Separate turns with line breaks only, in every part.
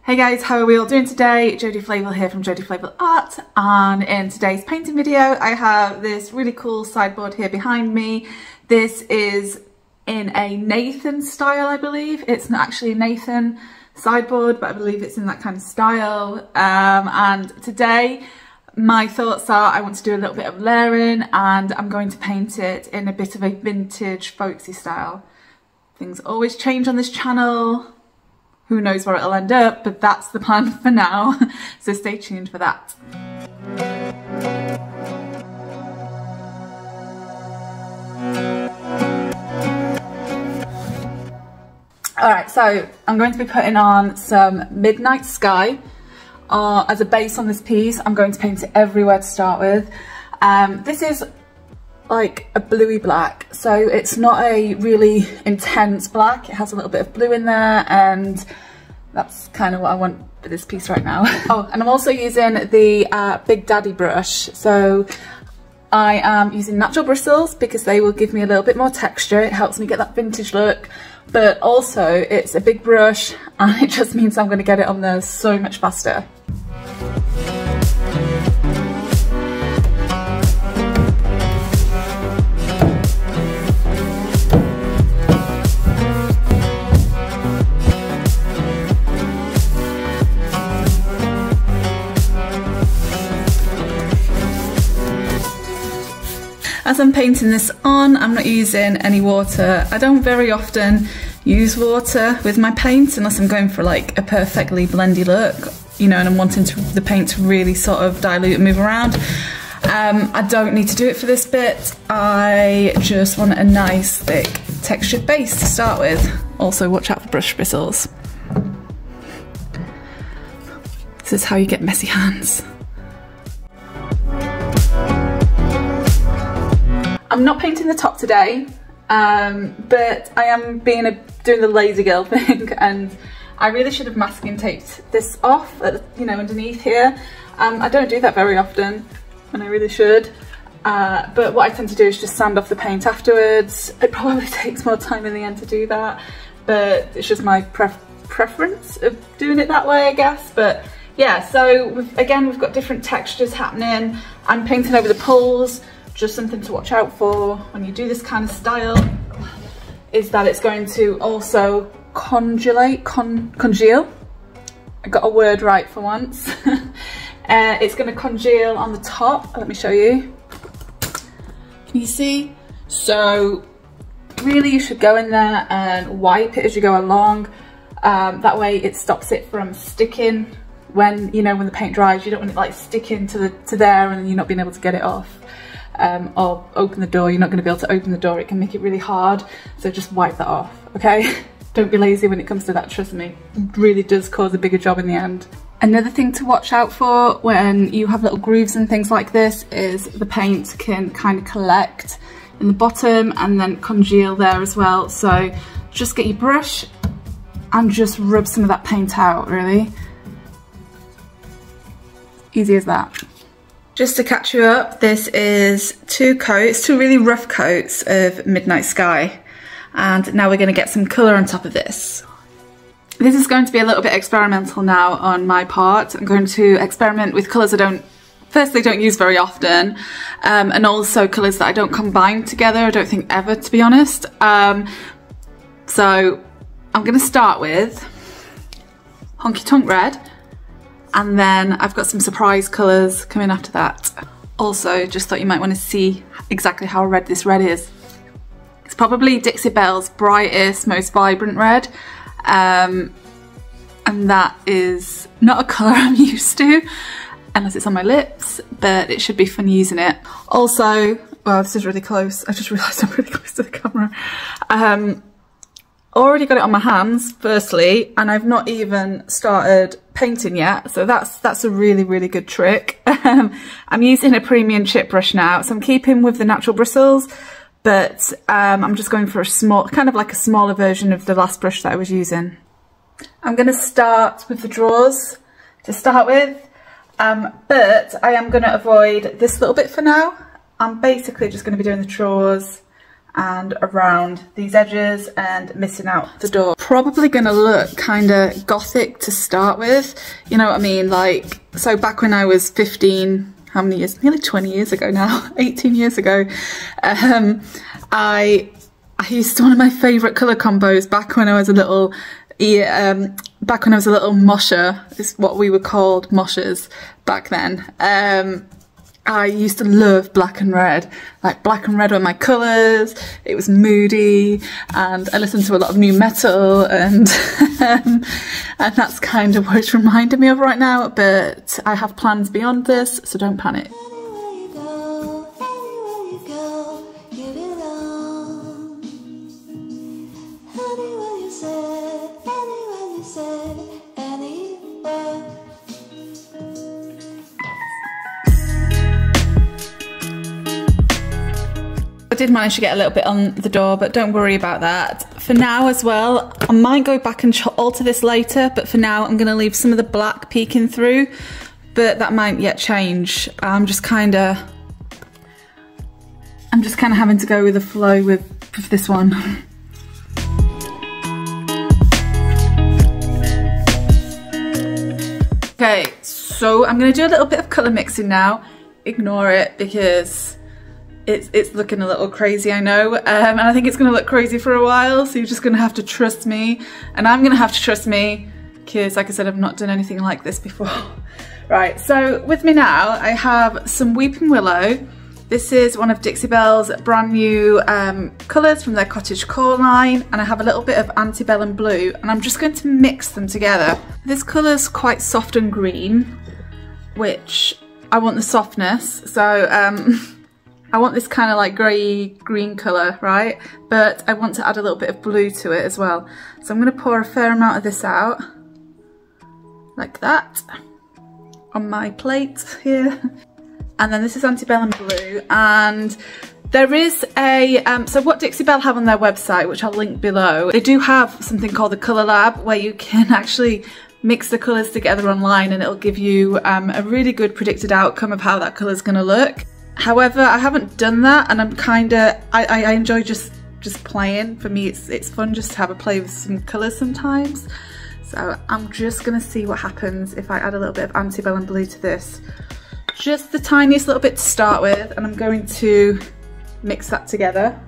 Hey guys, how are we all doing today? Jodie Flavel here from Jodie Flavel Art, and in today's painting video I have this really cool sideboard here behind me. This is in a Nathan style, I believe. It's not actually a Nathan sideboard, but I believe it's in that kind of style. And today my thoughts are I want to do a little bit of layering, and I'm going to paint it in a bit of a vintage folksy style. Things always change on this channel. Who knows where it'll end up, but that's the plan for now, so stay tuned for that. Alright, so I'm going to be putting on some Midnight Sky as a base on this piece. I'm going to paint it everywhere to start with. This is like a bluey black, so it's not a really intense black. It has a little bit of blue in there, and that's kind of what I want for this piece right now. Oh, and I'm also using the Big Daddy brush. So I am using natural bristles because they will give me a little bit more texture. It helps me get that vintage look, but also it's a big brush and it just means I'm going to get it on there so much faster. As I'm painting this on, I'm not using any water. I don't very often use water with my paint unless I'm going for like a perfectly blendy look, you know, and I'm wanting the paint to really sort of dilute and move around. I don't need to do it for this bit. I just want a nice thick textured base to start with. Also watch out for brush bristles. This is how you get messy hands. I'm not painting the top today, but I am doing the lazy girl thing, and I really should have masking taped this off, you know, underneath here. I don't do that very often, and I really should. But what I tend to do is just sand off the paint afterwards. It probably takes more time in the end to do that, but it's just my preference of doing it that way, I guess. But yeah, so again, we've got different textures happening. I'm painting over the pulls. Just something to watch out for when you do this kind of style is that it's going to also congeal. I got a word right for once. It's going to congeal on the top. Let me show you. Can you see? So really you should go in there and wipe it as you go along. That way it stops it from sticking when, you know, when the paint dries. You don't want it like sticking to there and you're not being able to get it off. Or open the door. You're not going to be able to open the door. It can make it really hard, so just wipe that off, okay? Don't be lazy when it comes to that, trust me. It really does cause a bigger job in the end. Another thing to watch out for when you have little grooves and things like this is the paint can kind of collect in the bottom and then congeal there as well, so just get your brush and just rub some of that paint out, really. Easy as that. Just to catch you up, this is two really rough coats of Midnight Sky, and now we're going to get some colour on top of this. This is going to be a little bit experimental now on my part. I'm going to experiment with colours I don't use very often, and also colours that I don't combine together, I don't think ever, to be honest. So I'm going to start with Honky Tonk Red, and then I've got some surprise colours coming after that. Also, just thought you might want to see exactly how red this red is. It's probably Dixie Belle's brightest, most vibrant red. And that is not a colour I'm used to, unless it's on my lips, but it should be fun using it. Also, well, this is really close. I just realised I'm really close to the camera. Already got it on my hands, firstly, and I've not even started painting yet, so that's a really, really good trick. I'm using a premium chip brush now, so I'm keeping with the natural bristles, but I'm just going for a small, kind of like a smaller version of the last brush that I was using. I'm going to start with the drawers to start with, but I am going to avoid this little bit for now. I'm basically just going to be doing the drawers and around these edges and missing out the door. Probably gonna look kind of gothic to start with, you know what I mean? Like, so back when I was 15, how many years? Nearly 20 years ago now, 18 years ago, I used to, one of my favourite colour combos back when I was a little, mosher, is what we were called, moshers back then. I used to love black and red. Like, black and red were my colours, it was moody, and I listened to a lot of new metal, and and that's kind of what it's reminded me of right now, but I have plans beyond this, so don't panic. I did manage to get a little bit on the door, but don't worry about that. For now as well, I might go back and alter this later, but for now I'm going to leave some of the black peeking through, but that might yet change. I'm just kind of having to go with the flow with this one. Okay, so I'm going to do a little bit of colour mixing now. Ignore it because it's looking a little crazy, I know, and I think it's going to look crazy for a while, so you're just going to have to trust me, and I'm going to have to trust me because, like I said, I've not done anything like this before. Right, so with me now I have some Weeping Willow. This is one of Dixie Belle's brand new colours from their Cottage Core line, and I have a little bit of Antebellum blue, and I'm just going to mix them together. This colour's quite soft and green, which I want the softness, so I want this kind of like grey green colour, right? But I want to add a little bit of blue to it as well. So I'm going to pour a fair amount of this out, like that, on my plate here. And then this is Antebellum blue, and there is a, so what Dixie Belle have on their website, which I'll link below, they do have something called the Colour Lab, where you can actually mix the colours together online and it'll give you a really good predicted outcome of how that colour is going to look. However, I haven't done that, and I'm kind of, I enjoy just playing. For me, it's fun just to have a play with some colours sometimes. So I'm just going to see what happens if I add a little bit of Antebellum blue to this. Just the tiniest little bit to start with, and I'm going to mix that together.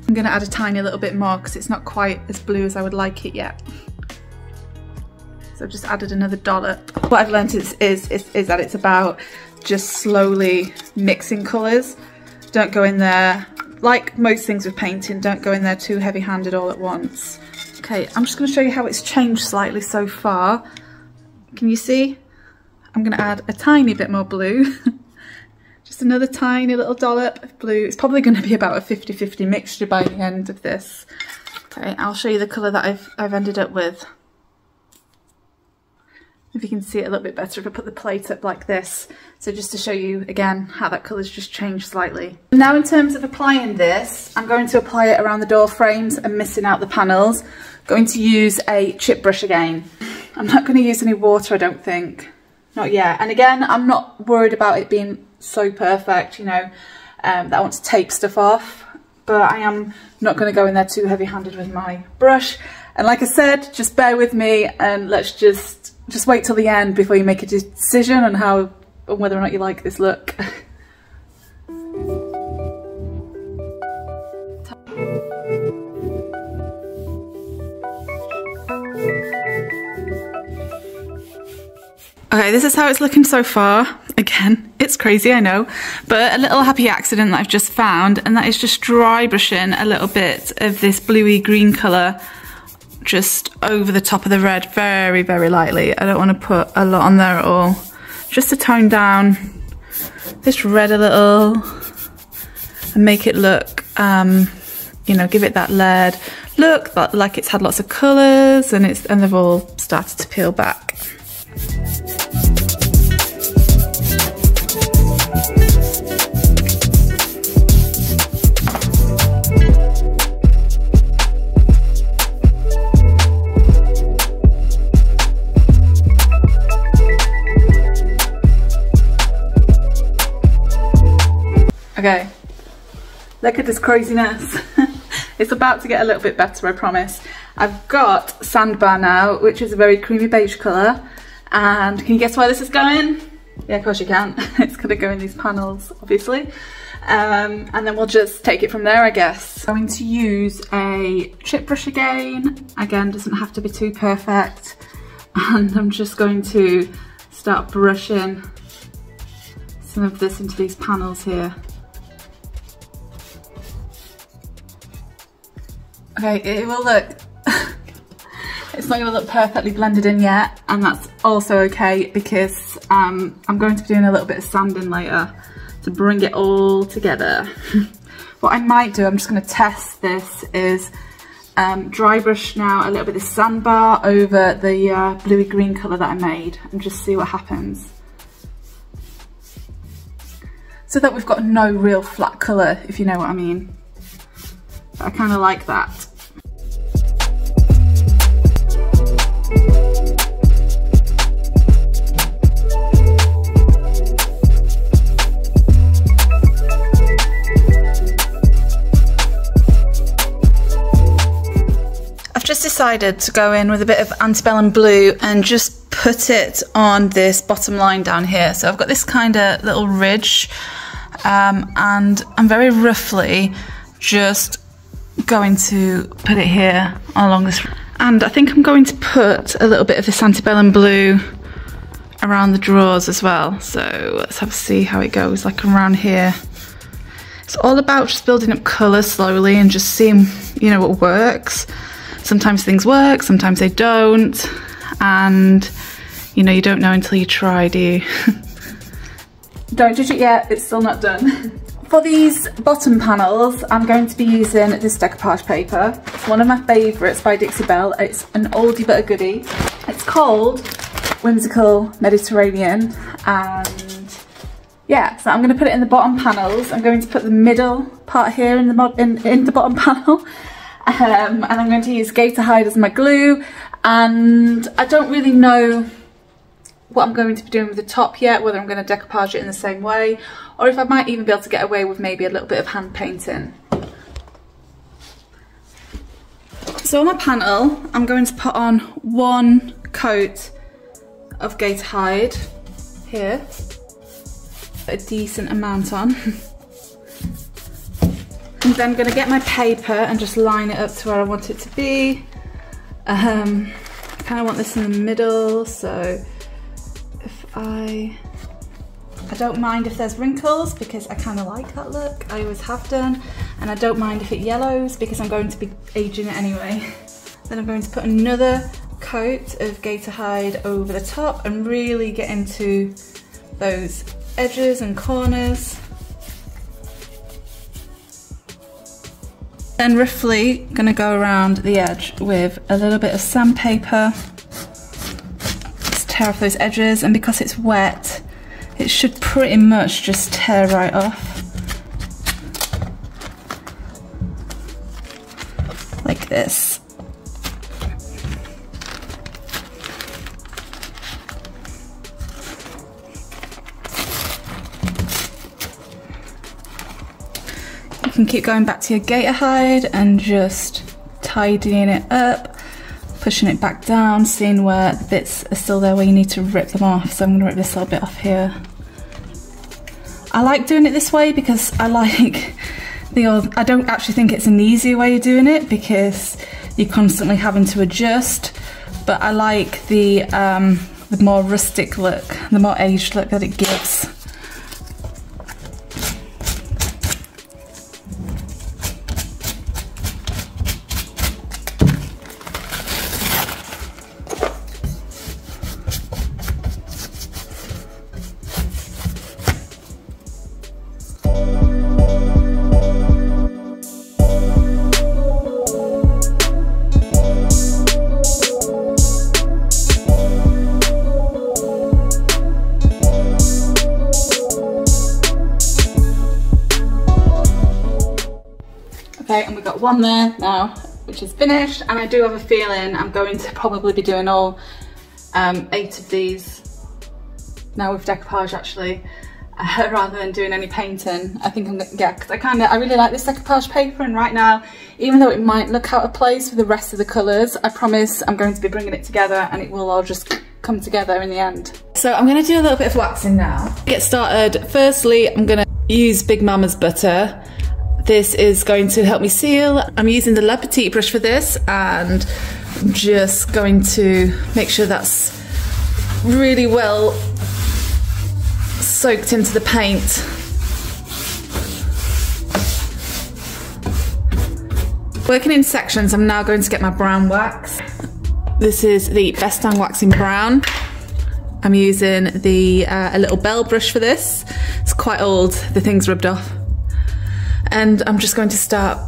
I'm going to add a tiny little bit more because it's not quite as blue as I would like it yet. So I've just added another dollop. What I've learned is that it's about just slowly mixing colours. Don't go in there, like most things with painting, don't go in there too heavy-handed all at once. Okay, I'm just going to show you how it's changed slightly so far. Can you see? I'm going to add a tiny bit more blue. Just another tiny little dollop of blue. It's probably going to be about a 50-50 mixture by the end of this. Okay, I'll show you the colour that I've ended up with. If you can see it a little bit better if I put the plate up like this. So just to show you again how that colour's just changed slightly. Now in terms of applying this, I'm going to apply it around the door frames and missing out the panels. Going to use a chip brush again. I'm not going to use any water, I don't think. Not yet. And again, I'm not worried about it being so perfect, you know, that I want to take stuff off. But I am not going to go in there too heavy-handed with my brush. And like I said, just bear with me and let's just wait till the end before you make a decision on whether or not you like this look. Okay, this is how it's looking so far. Again, it's crazy, I know, but a little happy accident that I've just found, and that is just dry brushing a little bit of this bluey green colour just over the top of the red, very, very lightly. I don't want to put a lot on there at all. Just to tone down this red a little and make it look, you know, give it that layered look, like it's had lots of colours and they've all started to peel back. Okay, Look at this craziness. It's about to get a little bit better, I promise. I've got Sandbar now, which is a very creamy beige colour. And can you guess where this is going? Yeah, of course you can. It's going to go in these panels, obviously. And then we'll just take it from there, I guess. I'm going to use a chip brush again. Again, doesn't have to be too perfect. And I'm just going to start brushing some of this into these panels here. Okay, it will look, it's not going to look perfectly blended in yet, and that's also okay because I'm going to be doing a little bit of sanding later to bring it all together. What I might do, I'm just going to test this, is dry brush now a little bit of Sandbar over the bluey green colour that I made and just see what happens. So that we've got no real flat colour, if you know what I mean. But I kind of like that. I've just decided to go in with a bit of Antebellum blue and just put it on this bottom line down here. So I've got this kind of little ridge, and I'm very roughly just going to put it here along this, and I think I'm going to put a little bit of this Antebellum blue around the drawers as well. So let's have a see how it goes, like around here. It's all about just building up colour slowly and just seeing, you know, what works. Sometimes things work, sometimes they don't, and you know, you don't know until you try, do you? Don't judge it yet, it's still not done. For these bottom panels, I'm going to be using this decoupage paper. It's one of my favourites by Dixie Belle. It's an oldie but a goodie. It's called Whimsical Mediterranean, and yeah, so I'm going to put it in the bottom panels. I'm going to put the middle part here in the bottom panel. And I'm going to use Gator Hide as my glue, and I don't really know what I'm going to be doing with the top yet, whether I'm going to decoupage it in the same way, or if I might even be able to get away with maybe a little bit of hand painting. So on my panel, I'm going to put on one coat of Gator Hide here, a decent amount on. And then I'm going to get my paper and just line it up to where I want it to be. I kind of want this in the middle, so if I don't mind if there's wrinkles because I kind of like that look, I always have done, and I don't mind if it yellows because I'm going to be aging it anyway. Then I'm going to put another coat of Gator Hide over the top and really get into those edges and corners. Then roughly gonna go around the edge with a little bit of sandpaper. Just tear off those edges, and because it's wet, it should pretty much just tear right off. Like this. You can keep going back to your Gator Hide and just tidying it up, pushing it back down, seeing where the bits are still there where you need to rip them off. So I'm going to rip this little bit off here. I like doing it this way because I like I don't actually think it's an easy way of doing it because you're constantly having to adjust, but I like the more rustic look, the more aged look that it gives. Okay, and we've got one there now, which is finished, and I do have a feeling I'm going to probably be doing all 8 of these now with decoupage actually. rather than doing any painting. I think I'm gonna, yeah, because I really like this decoupage paper, and right now, even though it might look out of place with the rest of the colours, I promise I'm going to be bringing it together and it will all just come together in the end. So I'm going to do a little bit of waxing now. To get started, firstly I'm going to use Big Mama's Butta. This is going to help me seal. I'm using the Petite brush for this, and I'm just going to make sure that's really well soaked into the paint. Working in sections, I'm now going to get my brown wax. This is the Best Dang Waxing Brown. I'm using the a little Belle Brush for this. It's quite old, the thing's rubbed off. And I'm just going to start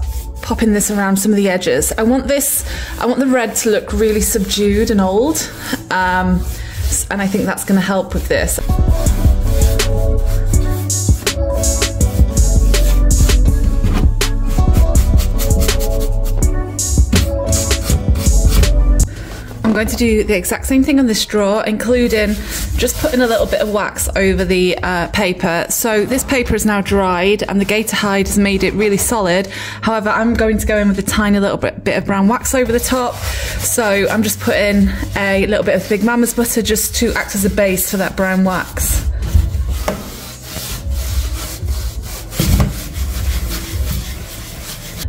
popping this around some of the edges. I want the red to look really subdued and old, and I think that's going to help with this. I'm going to do the exact same thing on this straw, including just putting a little bit of wax over the paper. So this paper is now dried and the Gator Hide has made it really solid. However, I'm going to go in with a tiny little bit of brown wax over the top. So I'm just putting a little bit of Big Mama's Butta just to act as a base for that brown wax.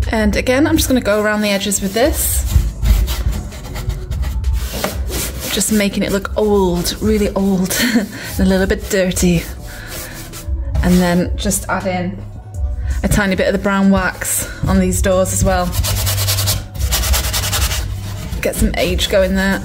And again, I'm just going to go around the edges with this. Just making it look old, really old, and a little bit dirty. And then just add in a tiny bit of the brown wax on these doors as well. Get some age going there.